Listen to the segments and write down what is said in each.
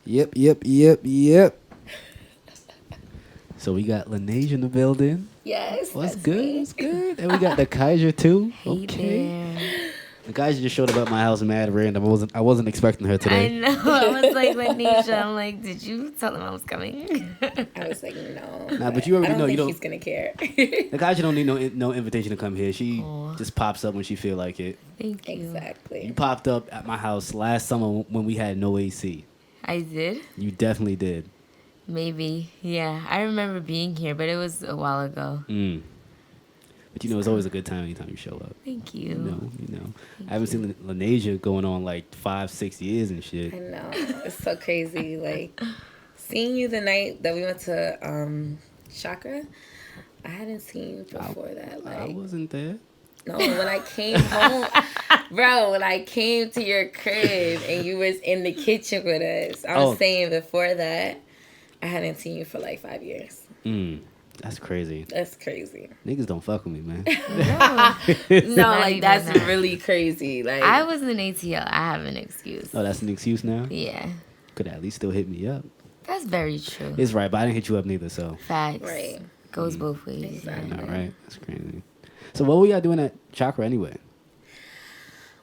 Yep. So we got Laneige in the building. Yes. What's that's good? me. What's good? And we got the Kaiser too. Hey Okay. there. The Kaiser just showed up at my house mad random. I wasn't expecting her I today. know. I was like, Lanisha, I'm like, did you tell him I was coming? I was like, no. Nah, but you already I don't know think you don't. he's gonna care. The Kaiser don't need no invitation to come here. She Aw. just pops up when she feel like it. Thank you. Exactly. You popped up at my house last summer when we had no AC. I did. You definitely did. Maybe. Yeah. I remember being here, but it was a while ago. But it's always a good time anytime you show up. Thank you. You know. I haven't seen Laneige going on like 5-6 years and shit. I know. It's so crazy. Like, seeing you the night that we went to Chakra, I hadn't seen you before that. Like, I wasn't there. no, when I came home, bro, when I came to your crib and you was in the kitchen with us, I'm saying before that, I hadn't seen you for like 5 years. That's crazy. That's crazy. Niggas don't fuck with me, man. No. No, Not like even that's that. really crazy. Like I was in ATL. I have an excuse. Oh, that's an excuse now? Yeah. Could at least still hit me up. That's very true. It's right, but I didn't hit you up neither, so. Facts. Right. Goes both ways. Exactly. All right. That's crazy. So what were y'all doing at Chakra anyway?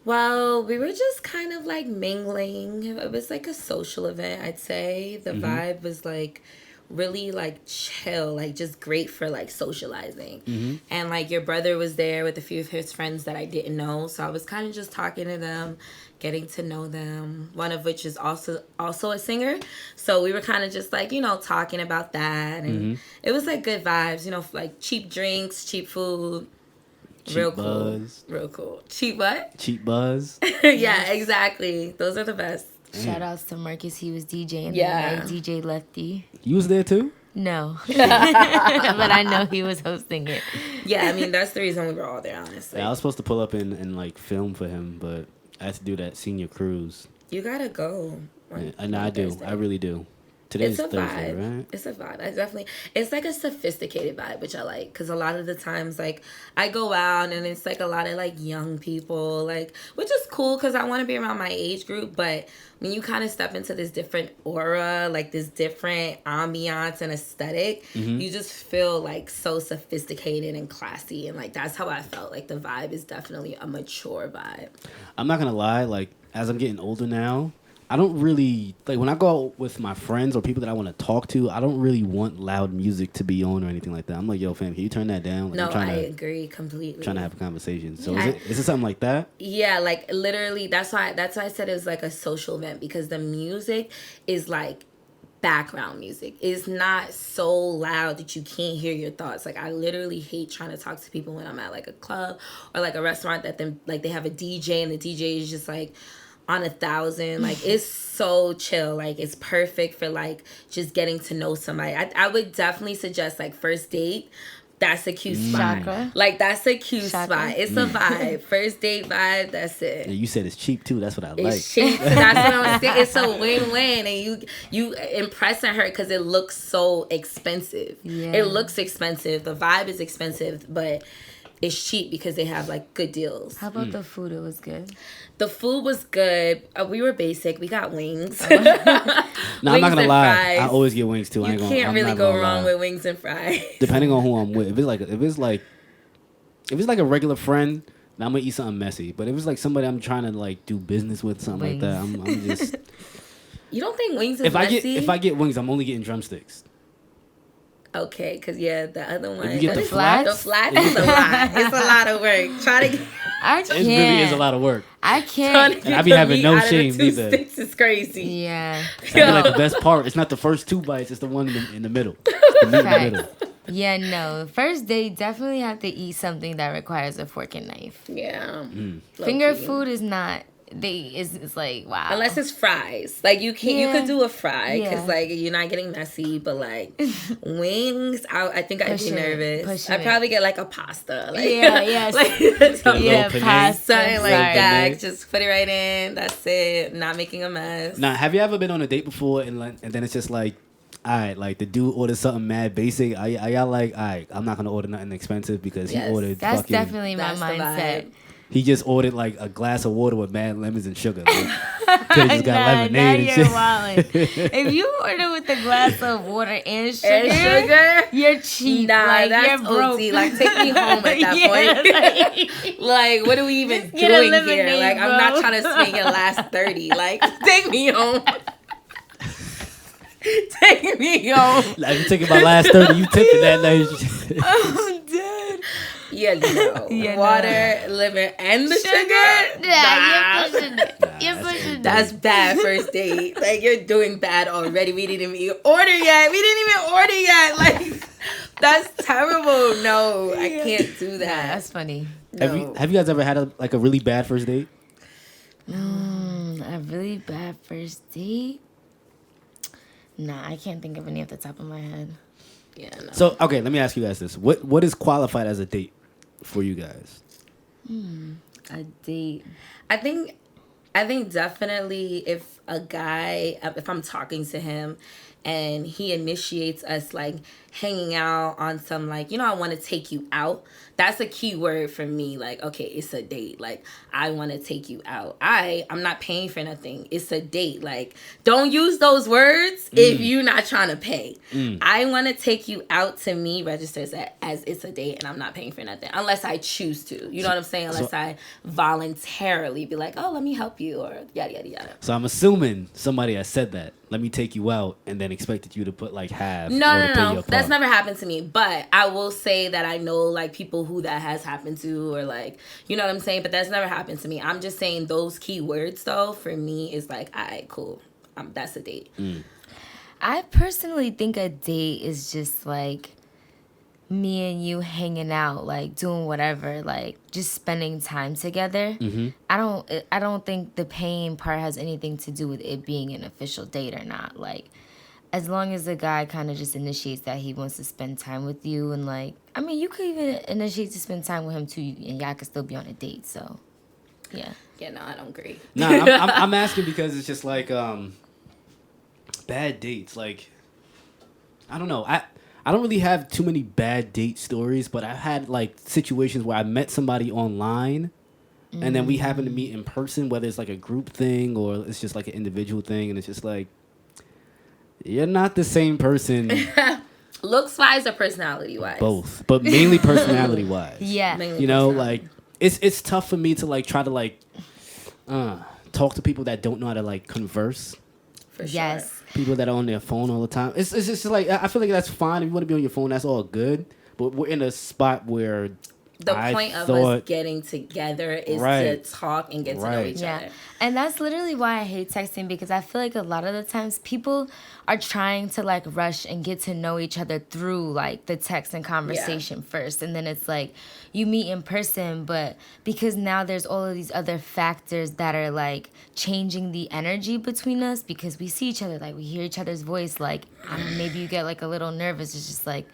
Well, we were just kind of like mingling. It was like a social event, I'd say. The vibe was like really like chill, like just great for like socializing. And like your brother was there with a few of his friends that I didn't know. So I was kind of just talking to them, getting to know them. One of which is also a singer. So we were kind of just like, talking about that. And it was like good vibes, like cheap drinks, cheap food. Cheap buzz. Real cool. Cheap what? Cheap buzz. Yeah, exactly. Those are the best. Shout outs to Marcus. He was DJing. Yeah. Yeah. DJ Lefty. You was there too? No. But I know he was hosting it. Yeah, I mean, that's the reason we were all there, honestly. Yeah, I was supposed to pull up and like film for him, but I had to do that senior cruise. You gotta go. And I do. Thursday. I really do. Today's It's a Thursday, vibe. right? It's a vibe. It's like a sophisticated vibe, which I like. Because a lot of the times, like, I go out and it's like a lot of like young people, like, which is cool because I want to be around my age group. But when you kind of step into this different aura, like this different ambiance and aesthetic, you just feel like so sophisticated and classy. And like, that's how I felt. Like, the vibe is definitely a mature vibe. I'm not gonna lie, like as I'm getting older now, I don't really like when I go out with my friends or people that I want to talk to. I don't really want loud music to be on or anything like that. I'm like, yo, fam, can you turn that down? Like, No, I'm trying I to agree completely. trying to have a conversation. So Yeah. is it something like that? Yeah, like literally that's why I said it was like a social event, because the music is like background music. It's not so loud that you can't hear your thoughts. Like, I literally hate trying to talk to people when I'm at like a club or like a restaurant that then like they have a DJ and the DJ is just like on 1,000. Like, it's so chill. Like, it's perfect for like just getting to know somebody. I would definitely suggest like first date. That's a cute spot. Chakra. Like, that's a cute Chakra. spot. It's a vibe. First date vibe. That's it. And you said it's cheap too. That's what I like. It's cheap. That's what I'm saying. It's a win-win, and you impressing her because it looks so expensive. Yeah. It looks expensive. The vibe is expensive, but it's cheap because they have like good deals. How about the food? It was good. The food was good. We were basic. We got wings. No, I'm not gonna and lie. fries. I always get wings too. You can't really go wrong with wings and fries. Depending on who I'm with. If it's like a regular friend, then I'm gonna eat something messy. But if it's like somebody I'm trying to like do business with, something like that, I'm just. You don't think wings is if messy? I get wings, I'm only getting drumsticks. Okay, because the other one. If you get the flats? The flats is a lot. It's a lot of work. Try to get. I It can't. really is a lot of work. I can't. And I be having no shame neither. Sticks is crazy. Yeah. That'd be like the best part. It's not the first 2 bites. It's the one in the middle. The meat in the middle. Yeah, no. First date, definitely have to eat something that requires a fork and knife. Yeah. Finger Low-key. food is not. It's like, wow. Unless it's fries, like you can you could do a fry because Yeah. like you're not getting messy, but like wings, I think I'd be Pushing it, nervous. pushing I'd it. probably get like a pasta, like Yeah, yes. like something, yeah, little pasta. something like sorry. that. Penne. Just put it right in. That's it. Not making a mess. Now, have you ever been on a date before and then it's just like, all right, like the dude orders something mad basic. Are y'all like, all right, I'm not gonna order nothing expensive because Yes. he ordered That's fucking. definitely my That's the mindset. vibe. he just ordered like a glass of water with mad lemons and sugar. Like, could have just got lemonade and you're shit. wildin'. If you order with a glass of water and sugar, you're cheap. Nah, like, that's you're broke. OT. Like, take me home at that point. Like, what are we even Get a doing here? lemonade, Like, I'm bro. not trying to spend your last 30. Like, take me home. Take me home. Like, you taking my last 30, you tipping that night. I'm dead. Yeah, no. Yeah, Water, liver, and the sugar? Yeah, you're pushing it. You're pushing it. That's bad first date. Like, you're doing bad already. We didn't even order yet. Like, that's terrible. No, I can't do that. That's funny. No. Have you guys ever had a really bad first date? A really bad first date? Nah, I can't think of any off the top of my head. Yeah, no. So, okay, let me ask you guys this. What is qualified as a date for you guys? A date. I think definitely if I'm talking to him and he initiates us like hanging out on some like, I want to take you out. That's a key word for me. Like, okay, it's a date. Like, I want to take you out. I'm not paying for nothing. It's a date. Like, don't use those words if you're not trying to pay. I want to take you out, to me registers as it's a date and I'm not paying for nothing unless I choose to. You know what I'm saying? Unless I voluntarily be like, oh, let me help you or yada, yada, yada. So I'm assuming somebody has said that. Let me take you out, and then expected you to put like half. No. That's never happened to me. But I will say that I know like people who that has happened to, or like, you know what I'm saying? But that's never happened to me. I'm just saying those key words though, for me is like, all right, cool. That's a date. I personally think a date is just like me and you hanging out, like doing whatever, like just spending time together. I don't think the paying part has anything to do with it being an official date or not. Like, as long as the guy kind of just initiates that he wants to spend time with you, and like, I mean, you could even initiate to spend time with him too, and y'all could still be on a date. So, yeah. Yeah, no, I don't agree. No, I'm asking because it's just like bad dates. Like, I don't know. I don't really have too many bad date stories, but I've had like situations where I met somebody online and then we happen to meet in person, whether it's like a group thing or it's just like an individual thing, and it's just like, you're not the same person. Looks wise or personality wise? Both, but mainly personality wise. Yeah. Mainly You know, personality. like it's tough for me to like try to like talk to people that don't know how to like converse. For sure. Yes. People that are on their phone all the time. It's just like, I feel like that's fine. If you want to be on your phone, that's all good. But we're in a spot where The point of us getting together is to talk and get to know each other. And that's literally why I hate texting, because I feel like a lot of the times people are trying to like rush and get to know each other through like the text and conversation first. And then it's like you meet in person, but because now there's all of these other factors that are like changing the energy between us, because we see each other, like we hear each other's voice, like maybe you get like a little nervous. It's just like,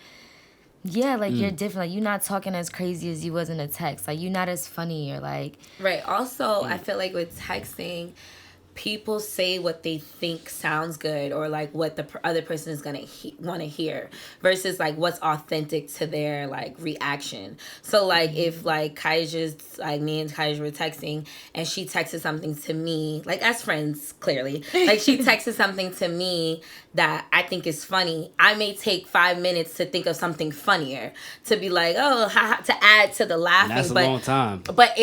yeah, like you're different. Like you're not talking as crazy as you was in a text. Like you're not as funny or like. Right. Also, I feel like with texting, people say what they think sounds good or like what the other person is gonna want to hear versus like what's authentic to their like reaction. So like if like Kaija's, like me and Kaija were texting and she texted something to me, like as friends clearly, like she texted something to me that I think is funny, I may take 5 minutes to think of something funnier to be like, oh, to add to the laughing. And that's a long time. But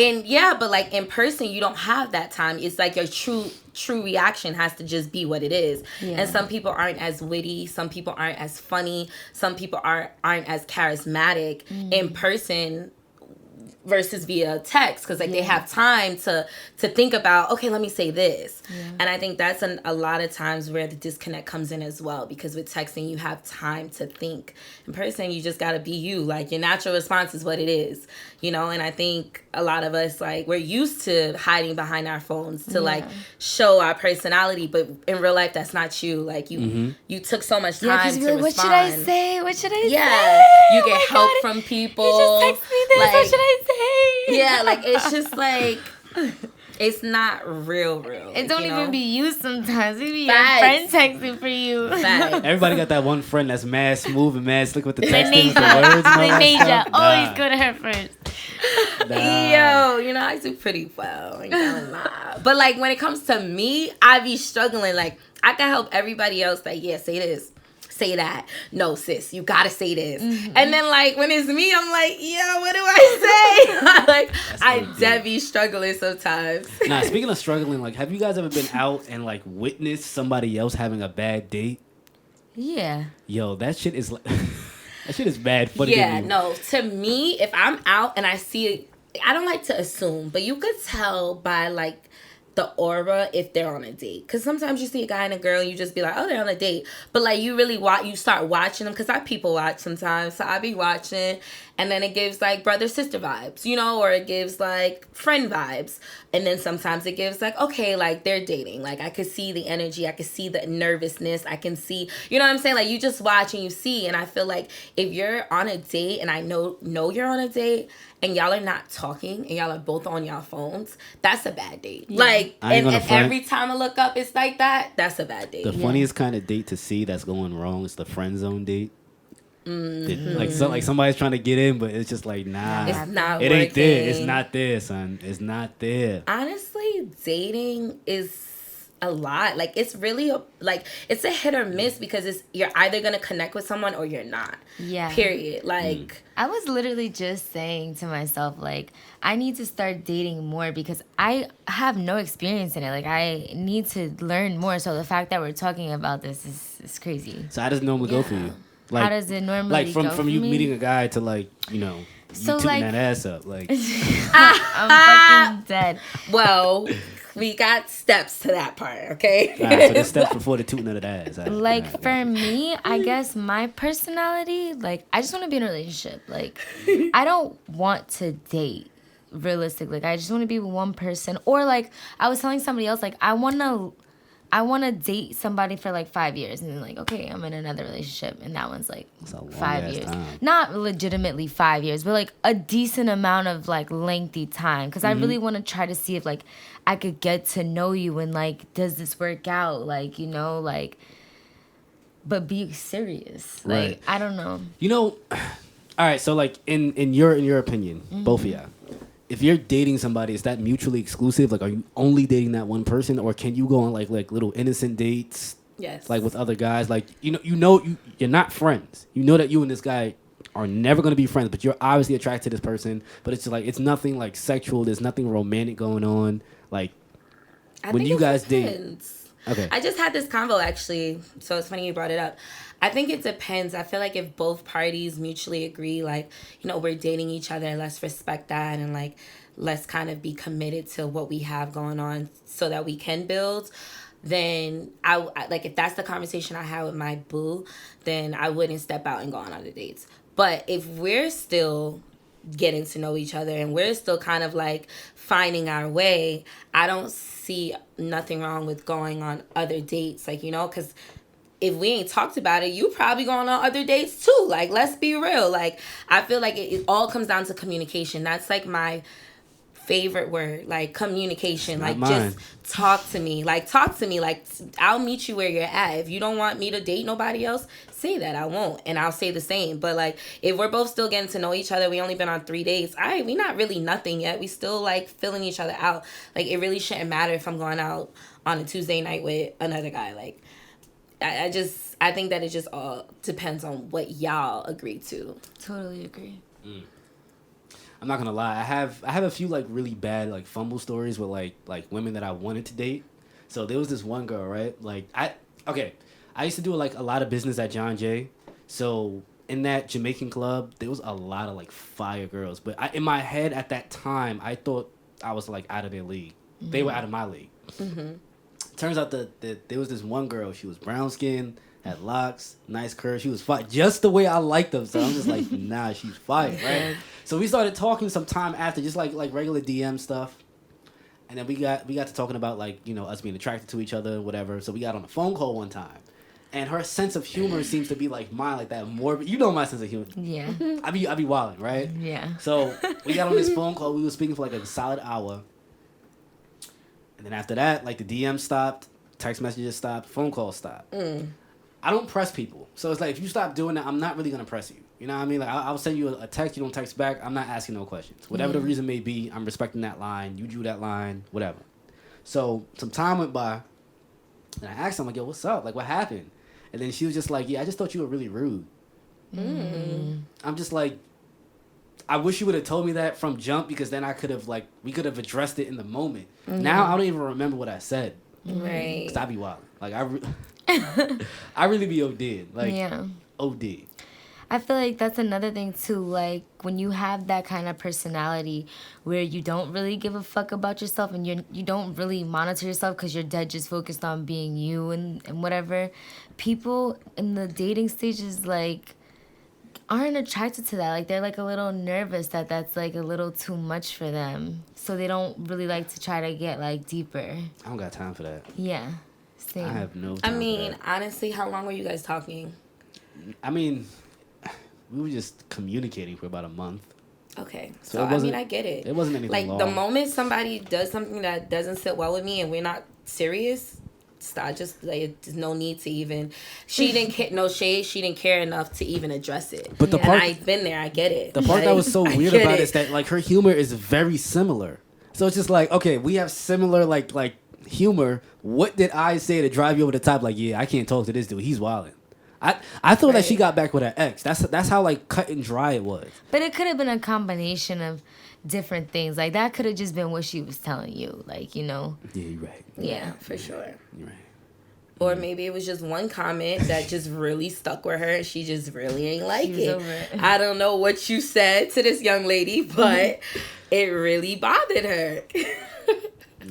like in person, you don't have that time. It's like your true reaction has to just be what it is. Yeah. And some people aren't as witty, some people aren't as funny, some people aren't as charismatic in person versus via text, because like they have time to think about, okay, let me say this. And I think that's a lot of times where the disconnect comes in as well, because with texting you have time to think. In person you just gotta be you, like your natural response is what it is, you know. And I think a lot of us, like, we're used to hiding behind our phones to like show our personality, but in real life that's not you. Like you took so much time to respond. What should I say? What should I say? Yeah, you get help from people. You just text me this. Like, what should I say? Yeah, like it's just like it's not real. It don't even be you sometimes. It be your friend texting for you. Everybody got that one friend that's mad smooth and mad slick with the texting, the words. They always go to her first. Yo, you know, I do pretty well. I ain't gonna lie. But like when it comes to me, I be struggling. Like I can help everybody else. Like, yeah, say this, say that. No, sis, you gotta say this. And then like when it's me, I'm like, yo, what do I say? Like I dead be struggling sometimes. Nah, speaking of struggling, like, have you guys ever been out and like witnessed somebody else having a bad date? Yeah. Yo, that shit is like, that shit is bad funny. Yeah, no. To me, if I'm out and I see it, I don't like to assume, but you could tell by like the aura if they're on a date. Because sometimes you see a guy and a girl and you just be like, oh, they're on a date. But like you really you start watching them, because I people watch sometimes. So I be watching and then it gives like brother sister vibes, you know, or it gives like friend vibes. And then sometimes it gives like, okay, like they're dating. Like I could see the energy, I could see the nervousness, I can see, you know what I'm saying? Like you just watch and you see. And I feel like if you're on a date and I know you're on a date and y'all are not talking and y'all are both on y'all phones, that's a bad date. Yeah. Like, and every time I look up, it's like that. That's a bad date. The funniest kind of date to see that's going wrong is the friend zone date. Like somebody's trying to get in, but it's just like, nah, it's not. It ain't there. It's not there, son. It's not there. Honestly, dating is a lot. Like it's really it's a hit or miss, because you're either gonna connect with someone or you're not. Yeah. Period. Like I was literally just saying to myself, like, I need to start dating more because I have no experience in it. Like I need to learn more. So the fact that we're talking about this is crazy. So how does it normally go for you? Like, how does it normally go from you me? Meeting a guy to like, you know, so you tooting like, that ass up, like I'm fucking dead. Well, we got steps to that part, okay? All right, so there's steps before the tooting of the ass. Like for me, I guess my personality, like I just want to be in a relationship. Like I don't want to date realistically. Like I just want to be with one person. Or like I was telling somebody else, like I want to date somebody for like 5 years and then like, okay, I'm in another relationship and that one's like 5 years. Time. Not legitimately 5 years, but like a decent amount of like lengthy time. Because I really want to try to see if like I could get to know you and like, does this work out? Like, you know, like, but be serious. Like, right. I don't know. You know, all right, so like in your opinion, both of y'all, if you're dating somebody, is that mutually exclusive? Like, are you only dating that one person, or can you go on like little innocent dates? Yes. Like with other guys, like you're not friends. You know that you and this guy are never going to be friends, but you're obviously attracted to this person. But it's just like it's nothing like sexual. There's nothing romantic going on. Like when you guys date. Okay. I just had this convo actually, so it's funny you brought it up. I think it depends. I feel like if both parties mutually agree, like, you know, we're dating each other, let's respect that and like let's kind of be committed to what we have going on so that we can build, then I like if that's the conversation I had with my boo, then I wouldn't step out and go on other dates. But if we're still getting to know each other and we're still kind of like finding our way, I don't see nothing wrong with going on other dates, like, you know, because if we ain't talked about it, you probably going on other dates too. Like, let's be real. Like, I feel like it all comes down to communication. That's like my favorite word, like communication. Like, just talk to me. Like, I'll meet you where you're at. If you don't want me to date nobody else, say that. I won't. And I'll say the same. But like, if we're both still getting to know each other, we only been on 3 days. we not really nothing yet. We still like filling each other out. Like, it really shouldn't matter if I'm going out on a Tuesday night with another guy. Like, I think that it just all depends on what y'all agree to. Totally agree. I'm not gonna lie. I have a few like really bad like fumble stories with like women that I wanted to date. So there was this one girl, right? Like I used to do like a lot of business at John Jay. So in that Jamaican club, there was a lot of like fire girls. But in my head at that time, I thought I was like out of their league. Mm-hmm. They were out of my league. Mm-hmm. Turns out that there was this one girl. She was brown skinned, had locks, nice curves. She was fire, just the way I liked them. So I'm just like, nah, she's fire, right? So we started talking some time after, just like regular DM stuff. And then we got to talking about like, you know, us being attracted to each other, whatever. So we got on a phone call one time. And her sense of humor seems to be like mine, like that morbid. You know my sense of humor. Yeah. I be wilding, right? Yeah. So we got on this phone call. We were speaking for like a solid hour. And then after that, like the DM stopped, text messages stopped, phone calls stopped. I don't press people. So it's like, if you stop doing that, I'm not really going to press you. You know what I mean? Like, I'll send you a text. You don't text back. I'm not asking no questions. Whatever the reason may be, I'm respecting that line. You drew that line. Whatever. So some time went by, and I asked him, like, yo, what's up? Like, what happened? And then she was just like, yeah, I just thought you were really rude. I'm just like, I wish you would have told me that from jump, because then we could have addressed it in the moment. Now I don't even remember what I said. Right. Cause I be wild. Like I really be OD'd. Like OD. I feel like that's another thing too. Like when you have that kind of personality where you don't really give a fuck about yourself and you don't really monitor yourself because you're dead just focused on being you and whatever. People in the dating stages like aren't attracted to that. Like they're like a little nervous that that's like a little too much for them. So they don't really like to try to get like deeper. I don't got time for that. Yeah. Same. I have no time. I mean, honestly, how long were you guys talking? I mean, we were just communicating for about a month. Okay. So I mean, I get it. It wasn't anything like long. The moment somebody does something that doesn't sit well with me and we're not serious, I just like there's no need to even. She didn't care. No shade. She didn't care enough to even address it. But the part, and I've been there. I get it. The part like, that was so weird about it is that like her humor is very similar. So it's just like, okay, we have similar like humor. What did I say to drive you over the top? Like, yeah, I can't talk to this dude. He's wilding. I thought that she got back with her ex. That's how like cut and dry it was. But it could have been a combination of different things. Like that could have just been what she was telling you. Like, you know. Yeah, you're right. Yeah, for sure. You're right. Or maybe it was just one comment that just really stuck with her and she just really ain't like it. I don't know what you said to this young lady, but it really bothered her.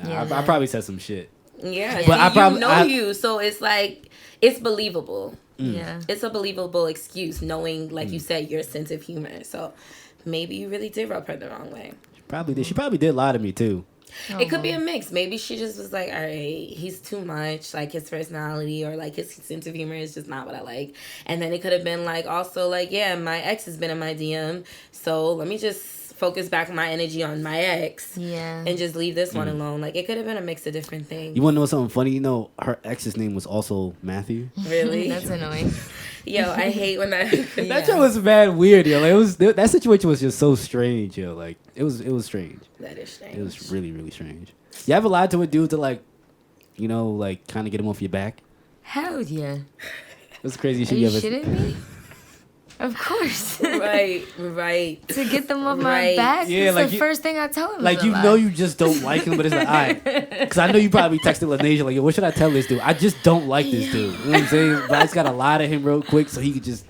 I probably said some shit. Yeah, but you know you, so it's like it's believable. Yeah, it's a believable excuse, knowing, like you said, your sense of humor. So maybe you really did rub her the wrong way. She probably did. She probably did lie to me too. It could be a mix. Maybe she just was like, all right, he's too much. Like, his personality or, like, his sense of humor is just not what I like. And then it could have been, like, also, like, yeah, my ex has been in my DM. So let me just focus back my energy on my ex. Yeah. And just leave this one alone. Like, it could have been a mix of different things. You want to know something funny? You know, her ex's name was also Matthew. Really? That's annoying. Yo, I hate when that... That shit was mad weird, yo. Like, that situation was just so strange, yo. Like, it was strange. That is strange. It was really, really strange. You ever lied to a dude to, like, you know, like, kind of get him off your back? Hell yeah. What's the craziest Are shit you you ever... shitting me? Of course. Right. To get them off my back? Yeah, That's the first thing I tell him. Like, you know you just don't like him, but it's like, all right. Because I know you probably texted Lanesia, like, yo, what should I tell this dude? I just don't like this dude. You know what I'm saying? But I just got to lie to him real quick so he could just...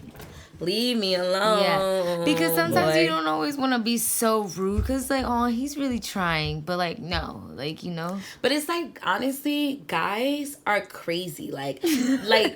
Leave me alone. Yeah. Because sometimes you don't always want to be so rude. Because, like, oh, he's really trying. But, like, no. Like, you know. But it's like, honestly, guys are crazy. Like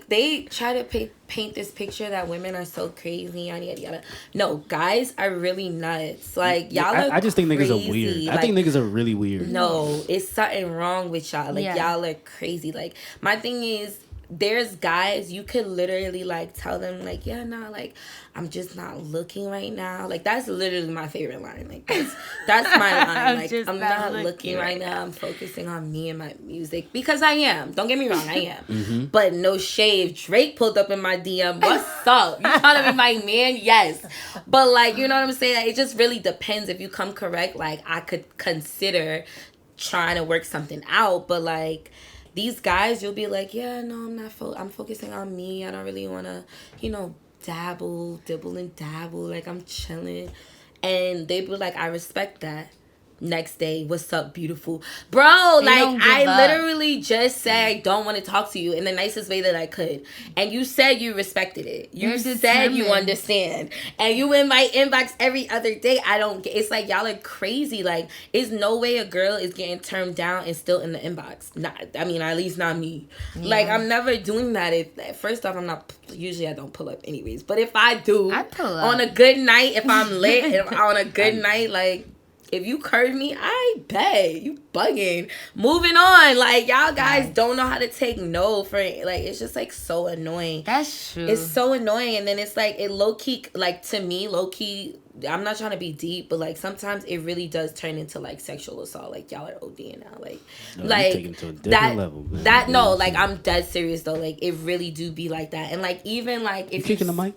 they try to paint this picture that women are so crazy, yada, yada, yada. No, guys are really nuts. Like, y'all are I just think niggas crazy. are weird. Like, I think niggas are really weird. No, it's something wrong with y'all. Like, y'all are crazy. Like, my thing is, there's guys you could literally like tell them like, yeah, nah, like I'm just not looking right now. Like that's literally my favorite line. Like that's my line. Like I'm not looking right now. I'm focusing on me and my music because I am. Don't get me wrong, I am. Mm-hmm. But no shade. Drake pulled up in my DM. What's up? You trying to be my man? Yes. But like, you know what I'm saying? Like, it just really depends. If you come correct, like I could consider trying to work something out. But like, these guys, you'll be like, yeah, no, I'm not. I'm focusing on me. I don't really want to, you know, dibble and dabble. Like, I'm chilling. And they be like, I respect that. Next day, what's up, beautiful? Bro, They like, I up. literally just said, don't want to talk to you in the nicest way that I could. And you said you respected it. You said you understand. And you in my inbox every other day. I don't get, it's like, y'all are crazy. Like, there's no way a girl is getting turned down and still in the inbox. Not, I mean, at least not me. Yeah. Like, I'm never doing that. First off, I'm not, usually I don't pull up anyways. But if I do, I pull up. on a good night, if I'm lit, if on a good night, like, if you curve me, I bet. You bugging. Moving on. Like, y'all guys don't know how to take no for it. Like, it's just, like, so annoying. That's true. It's so annoying. And then it's, like, it low-key, like, to me, low-key, I'm not trying to be deep, but, like, sometimes it really does turn into, like, sexual assault. Like, y'all are ODing now. Like, no, like taking it to a different level, man. Like, I'm dead serious, though. Like, it really do be like that. And, like, even, like, if you kicking the mic?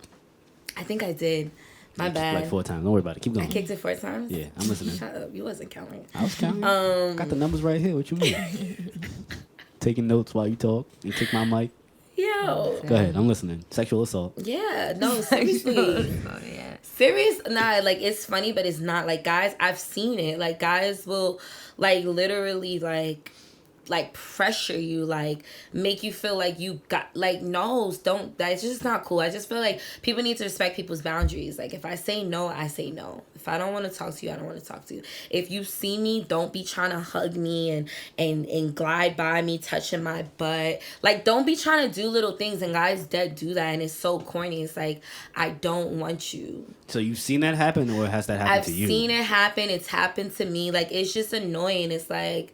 I think I did. My bad. Like 4 times. Don't worry about it. Keep going. I kicked it 4 times? Yeah, I'm listening. Shut up. You wasn't counting. I was counting. Got the numbers right here. What you mean? Taking notes while you talk and kick my mic. Yo. Go ahead. I'm listening. Sexual assault. Yeah. No, seriously. Yeah. Serious? Nah, like, it's funny, but it's not. Like, guys, I've seen it. Like, guys will, like, literally, like pressure you, like make you feel like you got, like, no, don't, that's just not cool. I just feel like people need to respect people's boundaries. Like, if I say no, I say no. If I don't want to talk to you, I don't want to talk to you. If you see me, don't be trying to hug me and glide by me, touching my butt. Like, don't be trying to do little things, and guys that do that, and it's so corny. It's like, I don't want you. So you've seen that happen, or has that happened to you? I've seen it happen. It's happened to me. Like, it's just annoying. It's like,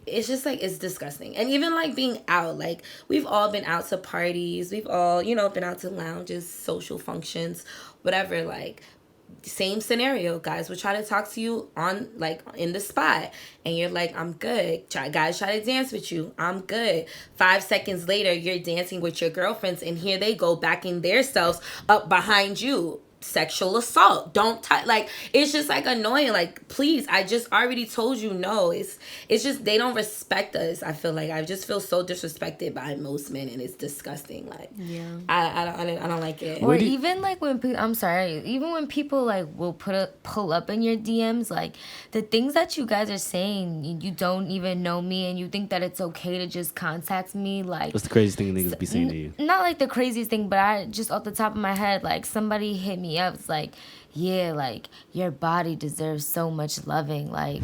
it's just like, it's disgusting. And even like being out, like we've all been out to parties, we've all, you know, been out to lounges, social functions, whatever. Like, same scenario, guys will try to talk to you on, like, in the spot, and you're like, I'm good. Guys try to dance with you, I'm good. 5 seconds later, you're dancing with your girlfriends, and here they go backing their selves up behind you. Sexual assault. Don't touch. Like, it's just like annoying. Like, please, I just already told you no. It's just, they don't respect us. I feel like I just feel so disrespected by most men, and it's disgusting. Like, yeah, I don't like it. Or even like when I'm sorry, even when people like will pull up in your DMs, like the things that you guys are saying, you don't even know me, and you think that it's okay to just contact me. Like, what's the craziest thing niggas be saying to you? Not like the craziest thing, but I just off the top of my head, like somebody hit me up. It's like, yeah, like your body deserves so much loving, like,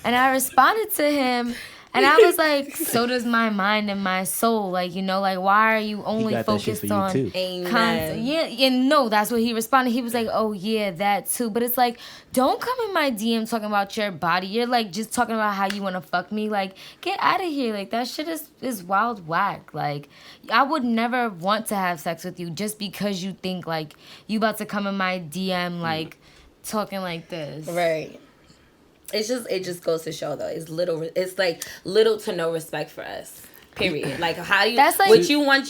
and I responded to him, and I was like, so does my mind and my soul, like, you know, like, why are you only focused on yeah, and no, that's what he responded. He was like, oh yeah, that too. But it's like, don't come in my DM talking about your body. You're like just talking about how you want to fuck me. Like, get out of here. Like, that shit is wild whack. Like, I would never want to have sex with you just because you think like you about to come in my DM like talking like this. Right. It just goes to show though, it's like little to no respect for us. Period. Like, how do you, that's like, what you want,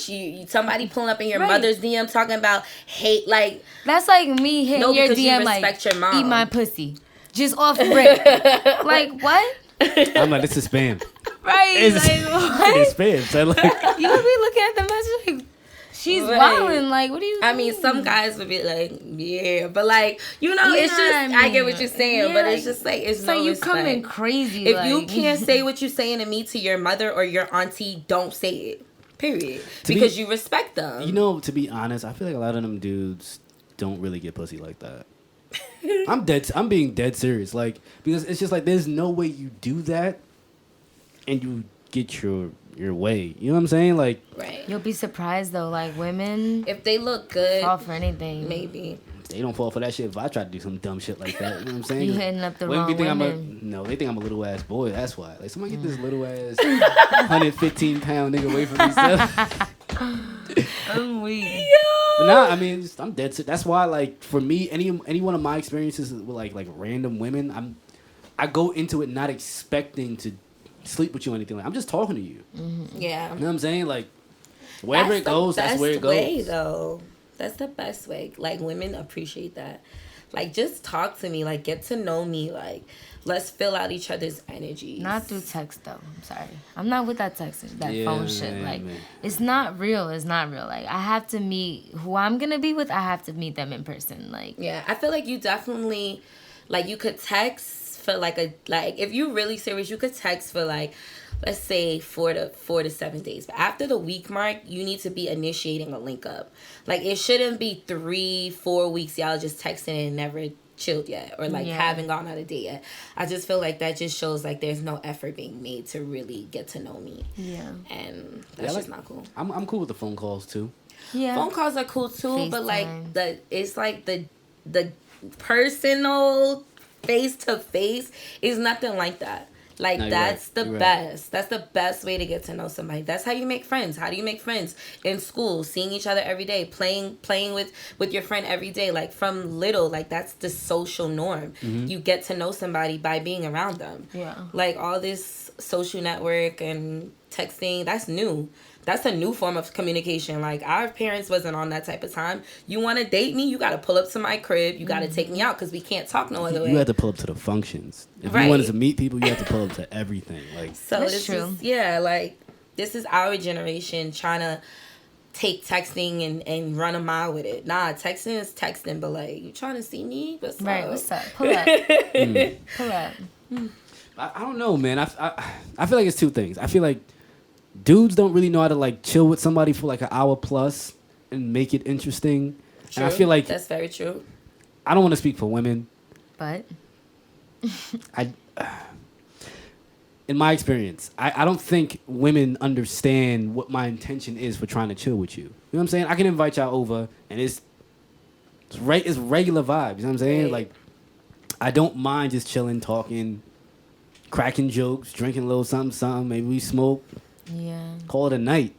somebody pulling up in your mother's DM talking about hate, like, that's like me hitting your DM you like, your mom. Eat my pussy. Just off rip. Like, what? I'm like, this is spam. Right. It's, like, what? It's spam. So like, you would be looking at the message like, she's wilding. Like, what do you I mean, some guys would be like, yeah, but like, you know, it's just, I get what you're saying, yeah, but it's just like, it's no you respect. coming crazy. If you can't say what you're saying to me to your mother or your auntie, don't say it. Period. Because you respect them. You know, to be honest, I feel like a lot of them dudes don't really get pussy like that. I'm being dead serious. Like, because it's just like, there's no way you do that and you get your way. You know what I'm saying? Like, right. You'll be surprised though. Like, women, if they look good, fall for anything. Maybe they don't fall for that shit if I try to do some dumb shit like that. You know what I'm saying? You hitting up the wrong women. No, they think I'm a little ass boy. That's why. Like, somebody get this little ass 115-pound nigga away from me. I'm weak. Nah, I mean, I'm dead serious. That's why, like, for me, any one of my experiences with like random women, I go into it not expecting to sleep with you or anything. Like, I'm just talking to you. Mm-hmm. Yeah. You know what I'm saying? Like, wherever it goes, that's where it goes. Way, though. That's the best way. Like, women appreciate that. Like, just talk to me. Like, get to know me. Like, let's fill out each other's energies. Not through text, though. I'm sorry. I'm not with that text, phone shit. Like, it's not real. It's not real. Like, I have to meet who I'm going to be with. I have to meet them in person. Like, yeah, I feel like you definitely, like, you could text for like if you're really serious, you could text for like, let's say 4 to 7 days. But after the week mark, you need to be initiating a link up. Like, it shouldn't be 3-4 weeks y'all just texting and never chilled yet, or like haven't gone on a date yet. I just feel like that just shows like there's no effort being made to really get to know me. Yeah. And that's just not cool. I'm cool with the phone calls too. Yeah. Phone calls are cool too, FaceTime. but like it's like the personal face to face is nothing like that. Like, no, that's the best. That's the best way to get to know somebody. That's how you make friends. How do you make friends? In school, seeing each other every day, playing with your friend every day. Like, from little, like, that's the social norm. Mm-hmm. You get to know somebody by being around them. Yeah. Like, all this social network and texting, that's new. That's a new form of communication. Like, our parents wasn't on that type of time. You want to date me? You got to pull up to my crib. You got to take me out because we can't talk no other way. You had to pull up to the functions. If you wanted to meet people, you had to pull up to everything. Like, so that's true. Like, this is our generation trying to take texting and run a mile with it. Nah, texting is texting, but like, you trying to see me? What's up? What's up? Pull up. Pull up. I don't know, man. I feel like it's two things. I feel like dudes don't really know how to like chill with somebody for like an hour plus and make it interesting. True. And I feel like that's very true. I don't want to speak for women, but in my experience, I don't think women understand what my intention is for trying to chill with you. You know what I'm saying? I can invite y'all over and it's regular vibes. You know what I'm saying? Right. Like, I don't mind just chilling, talking, cracking jokes, drinking a little something. Maybe we smoke. Yeah. Call it a night.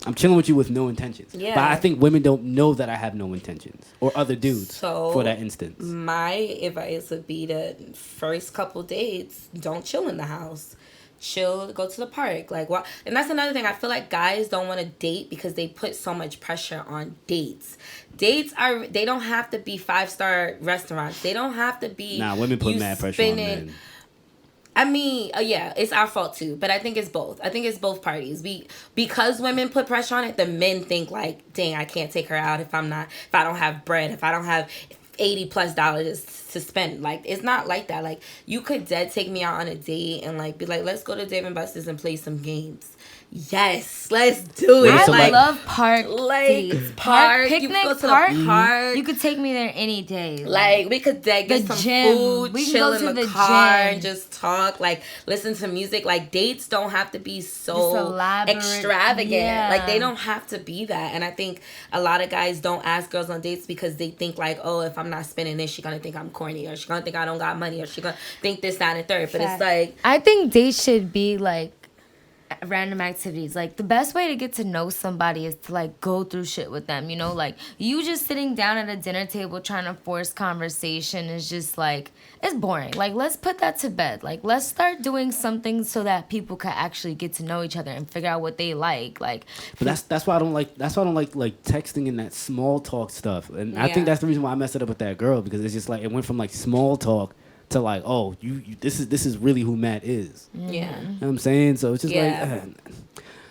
I'm chilling with you with no intentions. Yeah. But I think women don't know that I have no intentions. Or other dudes for that instance. My advice would be the first couple dates, don't chill in the house. Chill, go to the park. Like, what? And that's another thing. I feel like guys don't want to date because they put so much pressure on dates. Dates they don't have to be 5-star restaurants. They don't have to be. Nah, women put mad pressure on men. I mean, yeah, it's our fault too, but I think it's both. I think it's both parties. Because women put pressure on it, the men think like, dang, I can't take her out if I don't have bread, if I don't have $80+ to spend. Like, it's not like that. Like, you could dead take me out on a date and like be like, let's go to Dave & Buster's and play some games. Yes, let's do it. I love park dates. Park picnic, you go to park. The park. You could take me there any day. Like we could get some gym. Food, we chill can go in to the car, and just talk. Like, listen to music. Like, dates don't have to be so extravagant. Yeah. Like, they don't have to be that. And I think a lot of guys don't ask girls on dates because they think like, oh, if I'm not spending this, she's gonna think I'm corny, or she's gonna think I don't got money, or she's gonna think this, that, and third. But it's like, I think dates should be like random activities. Like, the best way to get to know somebody is to like go through shit with them, you know? Like, you just sitting down at a dinner table trying to force conversation is just like, it's boring. Like, let's put that to bed. Like, let's start doing something so that people can actually get to know each other and figure out what they like. Like, but that's why I don't like like texting and that small talk stuff. And I think that's the reason why I messed it up with that girl, because it's just like it went from like small talk to like, oh, you this is really who Matt is. Yeah. You know what I'm saying? So it's just like,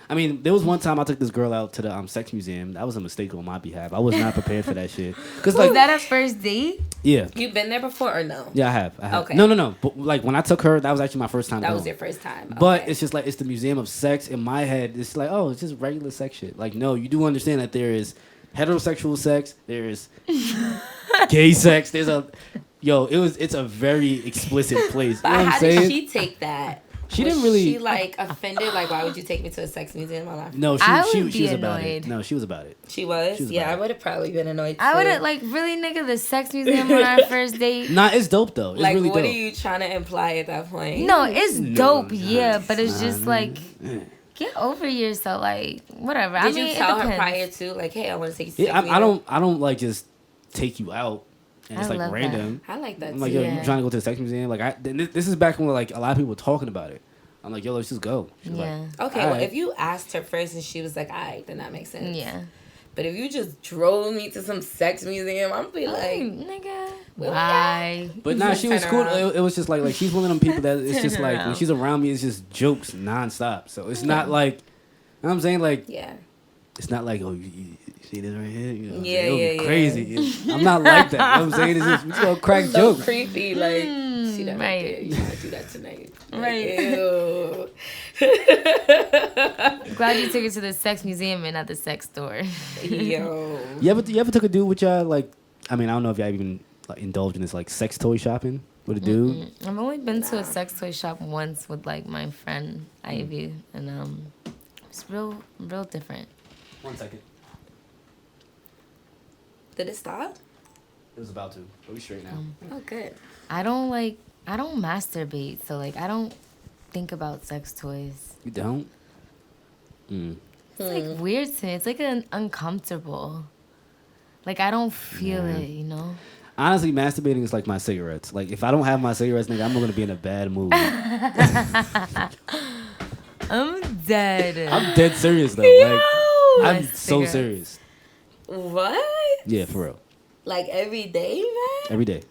I mean, there was one time I took this girl out to the sex museum. That was a mistake on my behalf. I was not prepared for that shit. Was that a first date? Yeah. You've been there before or no? Yeah, I have. Okay. No. But like when I took her, that was actually my first time. That was your first time. Okay. But it's just like, it's the museum of sex. In my head, it's like, oh, it's just regular sex shit. Like, no, you do understand that there is heterosexual sex. There is gay sex. There's it's a very explicit place. But you know what how I'm saying? did she take that? She didn't really. She like offended? Like, why would you take me to a sex museum? No, she was about it. No, she was about it. She was? Yeah, I would have probably been annoyed too. I would have, like, really, nigga, the sex museum on our first date? Nah, it's dope though. It's like, really what dope. are you trying to imply at that point? No, it's dope, but it's just like, get over yourself, like, whatever. Did you tell her prior to, like, hey, I want to take you to sex museum? I don't like just take you out. And it's like random. That. I like that. I'm like, yo, you trying to go to the sex museum? Like, this is back when like a lot of people were talking about it. I'm like, yo, let's just go. She's like, okay, well, if you asked her first and she was like, all right, then that makes sense. Yeah. But if you just drove me to some sex museum, I'm be like, nigga, why? But nah, she was cool. It was just like she's one of them people that it's just like when she's around me, it's just jokes nonstop. So it's not like, you know what I'm saying? Like, it's not like, oh, you see this right here? You know, crazy. I'm not like that. You know what I'm saying? It's just, we crack so jokes. Creepy. Like, see that right there? You want to do that tonight. Right. Ew. Glad you took it to the sex museum and not the sex store. Yo. You ever took a dude with y'all, like, I mean, I don't know if y'all even like, indulged in this, like, sex toy shopping with a dude? I've only been to a sex toy shop once with, like, my friend, Ivy, and it's real different. 1 second. Did it stop? It was about to. Are we straight now? Oh, good. I don't masturbate, so, like, I don't think about sex toys. You don't? It's, like, weird to me. It's, like, uncomfortable. Like, I don't feel it, you know? Honestly, masturbating is like my cigarettes. Like, if I don't have my cigarettes, nigga, I'm going to be in a bad mood. I'm dead. I'm dead serious though. Like, I'm so serious. What? Yeah, for real. Like every day, man? Every day.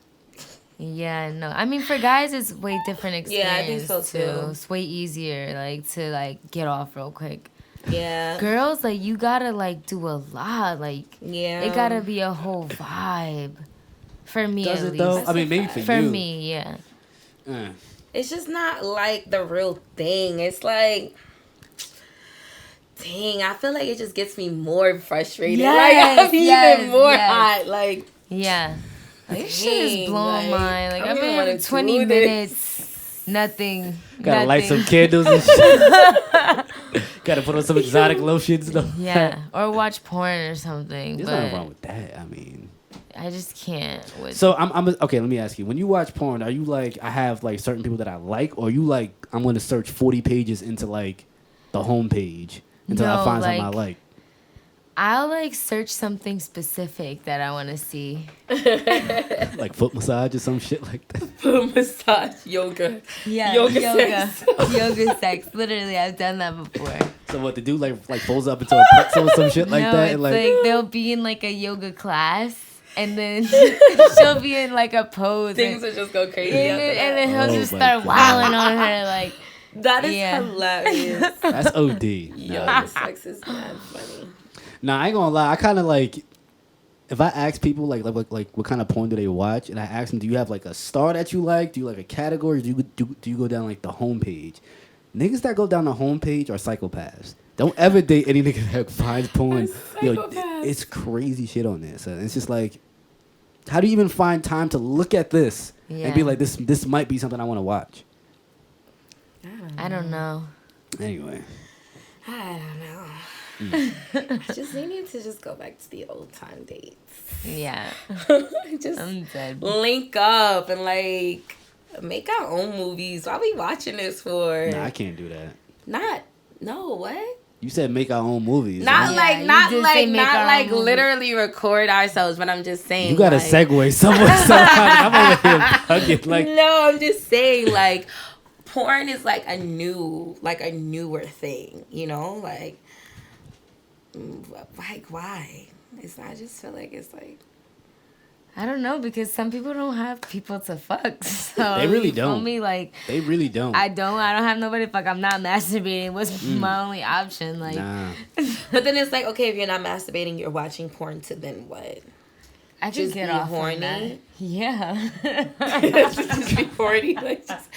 Yeah, no. I mean, for guys, it's way different experience. Yeah, I think so too. It's way easier, like, to, like, get off real quick. Yeah. Girls, like, you gotta, like, do a lot. Like, Yeah. it gotta be a whole vibe. For me, Does at it least. though? I mean, maybe for you. For me, yeah. It's just not like the real thing. It's like, dang, I feel like it just gets me more frustrated. Yes, like, I'm even more hot. Like, yeah. Like, this shit is blowing like, mine. Like, I I've don't been wanna here 20 do minutes. Nothing. Gotta light some nothing. candles and shit. Gotta put on some exotic lotions though. Yeah. Or watch porn or something. There's but nothing wrong with that. I mean, I just can't. so I'm okay. Let me ask you: when you watch porn, are you like, I have like certain people that I like, or you like, I'm gonna search 40 pages into like the home page until I find something I like? I'll like search something specific that I want to see. Like foot massage or some shit like that. foot massage, yoga. Yeah, Yoga sex. Yoga sex. Literally, I've done that before. So what, the dude like folds up into a pretzel or some shit like no, that? It's And like they'll be in like a yoga class. And then she'll be in like a pose. Things will just go crazy. And then he'll Oh just my start God. wilding on her. Like, that is hilarious. That's OD. Yoga sex is mad funny. Nah, I ain't gonna lie. I kind of like, if I ask people like what kind of porn do they watch, and I ask them, do you have like a star that you like? Do you like a category? Do you go down like the homepage? Niggas that go down the homepage are psychopaths. Don't ever date any nigga that finds porn. Yo, it's crazy shit on there. So it's just like, how do you even find time to look at this and be like, this might be something I want to watch? I don't know. Anyway. I don't know. We need to just go back to the old time dates. Yeah. Just I'm dead. link up and like make our own movies. Why are we watching this for? Nah, I can't do that. What? You said make our own movies. Not our like own literally record ourselves, but I'm just saying. You got to segue somewhere. I'm over here bugging, like. No, I'm just saying like porn is like a newer thing, you know? Like why? I just feel like it's like, I don't know, because some people don't have people to fuck. So They really you feel don't. me? Like, They really don't. I don't have nobody to fuck. I'm not masturbating. What's my only option? Like, Nah. but then it's like, okay, if you're not masturbating, you're watching porn, to then what? I Just get be off horny? on that. Yeah. Just be horny, like just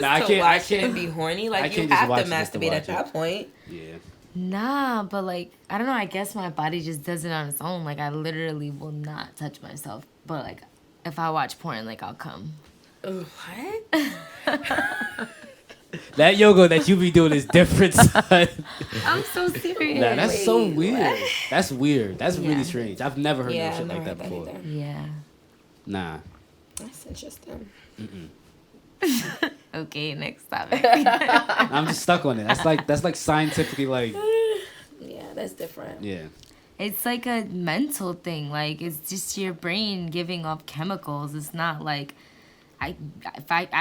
Nah, to watch it and be horny. I Like you can't just have watch to it just to masturbate at watch it. that point. Yeah. Nah, but like, I don't know. I guess my body just does it on its own. Like, I literally will not touch myself. But like, if I watch porn, like, I'll come. What? That yoga that you be doing is different, son. I'm so serious. Nah, that's so weird. What? That's weird. That's Yeah. really strange. I've never heard no Yeah, shit I've like never that heard before. that either. Yeah. Nah. That's interesting. Okay, next topic. I'm just stuck on it. That's like scientifically like, Yeah, that's different. yeah. It's like a mental thing. Like, it's just your brain giving off chemicals. It's not like I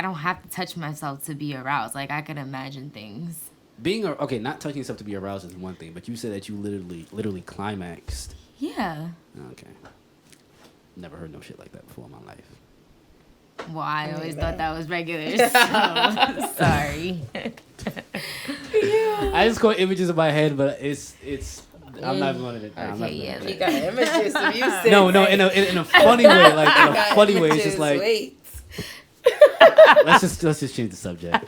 don't have to touch myself to be aroused. Like, I can imagine things. Okay, not touching yourself to be aroused is one thing, but you said that you literally climaxed. Yeah. Okay. Never heard no shit like that before in my life. Well, I always thought that was regular. So, sorry. I just got images in my head, but it's. I'm not even gonna. Okay, yeah. You got images of you sitting. No, in a funny way, like in a funny way. It's just like, Wait. let's just change the subject.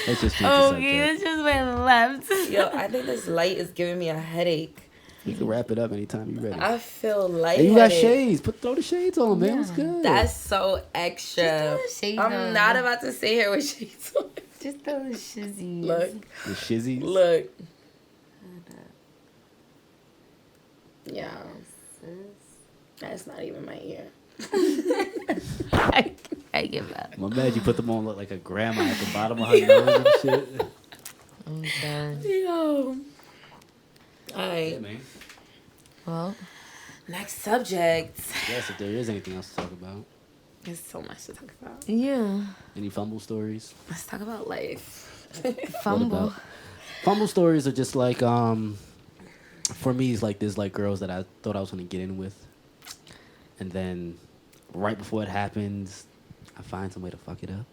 Let's just change the Okay, subject. this just went left. Yo, I think this light is giving me a headache. You can wrap it up anytime you're ready. I feel Hey, lightheaded. you got shades. Throw the shades on, man. What's good? That's so extra. Just throw the shades I'm on. not about to sit here with shades on. Just those shizzies. Look, The shizzies. look. Yeah. That's not even my ear. I give up. I'm mad you put them on look like a grandma at the bottom of her nose and shit. I'm done. Yo. All right. Yeah, man. Well, Next subject. Yes, if there is anything else to talk about. There's so much to talk about. yeah. Any fumble stories? Let's talk about life. Fumble. Fumble stories are just like for me, it's like there's like girls that I thought I was gonna get in with, and then right before it happens, I find some way to fuck it up.